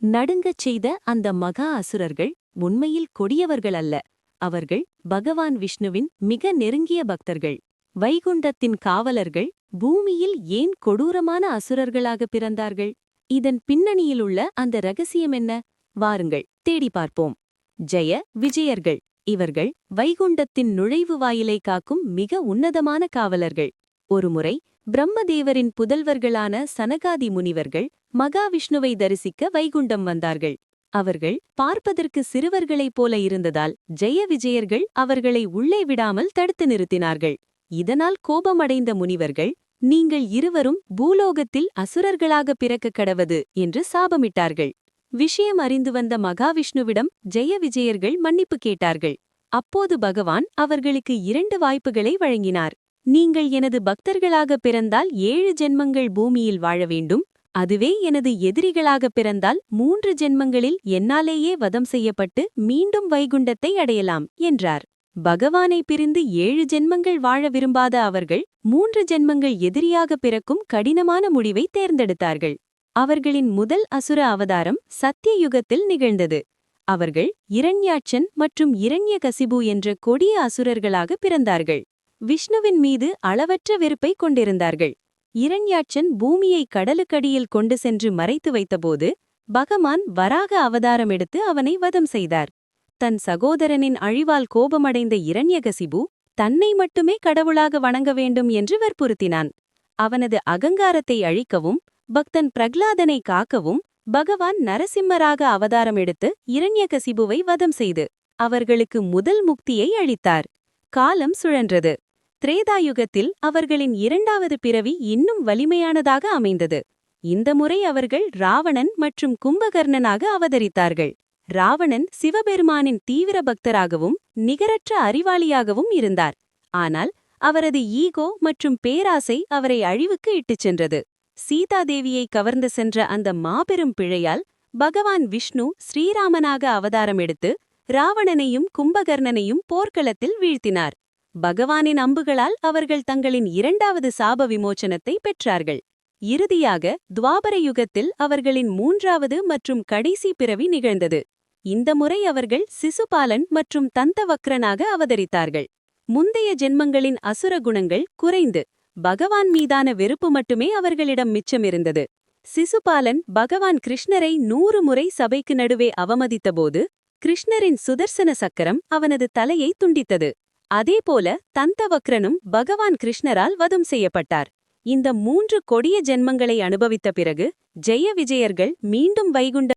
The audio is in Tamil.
நடுங்கச் செய்த அந்த மகா அசுரர்கள் உண்மையில் கொடியவர்கள் அல்ல. அவர்கள் பகவான் விஷ்ணுவின் மிக நெருங்கிய பக்தர்கள். வைகுண்டத்தின் காவலர்கள் பூமியில் ஏன் கொடூரமான அசுரர்களாக பிறந்தார்கள்? இதன் பின்னணியிலுள்ள அந்த ரகசியம் என்ன? வாருங்கள் தேடி பார்ப்போம். ஜெய விஜயர்கள். இவர்கள் வைகுண்டத்தின் நுழைவு வாயிலை காக்கும் மிக உன்னதமான காவலர்கள். ஒருமுறை பிரம்மதேவரின் புதல்வர்களான சனகாதி முனிவர்கள் மகாவிஷ்ணுவை தரிசிக்க வைகுண்டம் வந்தார்கள். அவர்கள் பார்ப்பதற்கு சிறுவர்களைப் போல இருந்ததால் ஜெய விஜயர்கள் அவர்களை உள்ளே விடாமல் தடுத்து நிறுத்தினார்கள். இதனால் கோபமடைந்த முனிவர்கள், நீங்கள் இருவரும் பூலோகத்தில் அசுரர்களாக பிறக்க கடவது என்று சாபமிட்டார்கள். விஷயம் அறிந்து வந்த மகாவிஷ்ணுவிடம் ஜெய விஜயர்கள் மன்னிப்பு கேட்டார்கள். அப்போது பகவான் அவர்களுக்கு 2 வாய்ப்புகளை வழங்கினார். நீங்கள் எனது பக்தர்களாக பிறந்தால் 7 ஜென்மங்கள் பூமியில் வாழ வேண்டும். அதுவே எனது எதிரிகளாக பிறந்தால் 3 ஜென்மங்களில் என்னாலேயே வதம் செய்யப்பட்டு மீண்டும் வைகுண்டத்தை அடையலாம் என்றார். பகவானை பிரிந்து 7 ஜென்மங்கள் வாழ விரும்பாத அவர்கள் 3 ஜென்மங்கள் எதிரியாக பிறக்கும் கடினமான முடிவை தேர்ந்தெடுத்தார்கள். அவர்களின் முதல் அசுர அவதாரம் சத்தியயுகத்தில் நிகழ்ந்தது. அவர்கள் இரண்யாட்சன் மற்றும் இரண்யகசிபு என்ற கொடிய அசுரர்களாக பிறந்தார்கள். விஷ்ணுவின் மீது அளவற்ற வெறுப்பை கொண்டிருந்தார்கள். இரண்யாட்சன் பூமியை கடலுக்கடியில் கொண்டு சென்று மறைத்து வைத்தபோது பகவான் வராக அவதாரம் எடுத்து அவனை வதம் செய்தார். தன் சகோதரனின் அழிவால் கோபமடைந்த இரண்யகசிபு தன்னை மட்டுமே கடவுளாக வணங்க வேண்டும் என்று வற்புறுத்தினான். அவனது அகங்காரத்தை அழிக்கவும் பக்தன் பிரகலாதனை காக்கவும் பகவான் நரசிம்மராக அவதாரம் எடுத்து இரண்யகசிபுவை வதம் செய்து அவர்களுக்கு முதல் முக்தியை அளித்தார். காலம் சுழன்றது. திரேதாயுகத்தில் அவர்களின் 2வது பிறவி இன்னும் வலிமையானதாக அமைந்தது. இந்த முறை அவர்கள் ராவணன் மற்றும் கும்பகர்ணனாக அவதரித்தார்கள். ராவணன் சிவபெருமானின் தீவிர பக்தராகவும் நிகரற்ற அறிவாளியாகவும் இருந்தார். ஆனால் அவரது ஈகோ மற்றும் பேராசை அவரை அழிவுக்கு இட்டுச் சென்றது. சீதாதேவியை கவர்ந்து சென்ற அந்த மாபெரும் பிழையால் பகவான் விஷ்ணு ஸ்ரீராமனாக அவதாரம் எடுத்து ராவணனையும் கும்பகர்ணனையும் போர்க்களத்தில் வீழ்த்தினார். பகவானின் அம்புகளால் அவர்கள் தங்களின் 2வது சாப விமோசனத்தை பெற்றார்கள். இறுதியாக துவாபர யுகத்தில் அவர்களின் 3வது மற்றும் கடைசி பிறவி நிகழ்ந்தது. இந்த முறை அவர்கள் சிசுபாலன் மற்றும் தந்தவக்ரனாக அவதரித்தார்கள். முந்தைய ஜென்மங்களின் அசுர குணங்கள் குறைந்து பகவான் மீதான வெறுப்பு மட்டுமே அவர்களிடம் மிச்சமிருந்தது. சிசுபாலன் பகவான் கிருஷ்ணரை 100 முறை சபைக்கு நடுவே அவமதித்தபோது கிருஷ்ணரின் சுதர்சன சக்கரம் அவனது தலையை துண்டித்தது. அதேபோல தந்தவக்ரனும் பகவான் கிருஷ்ணரால் வதம் செய்யப்பட்டார். இந்த 3 கொடிய ஜென்மங்களை அனுபவித்த பிறகு ஜெய விஜயர்கள் மீண்டும் வைகுண்ட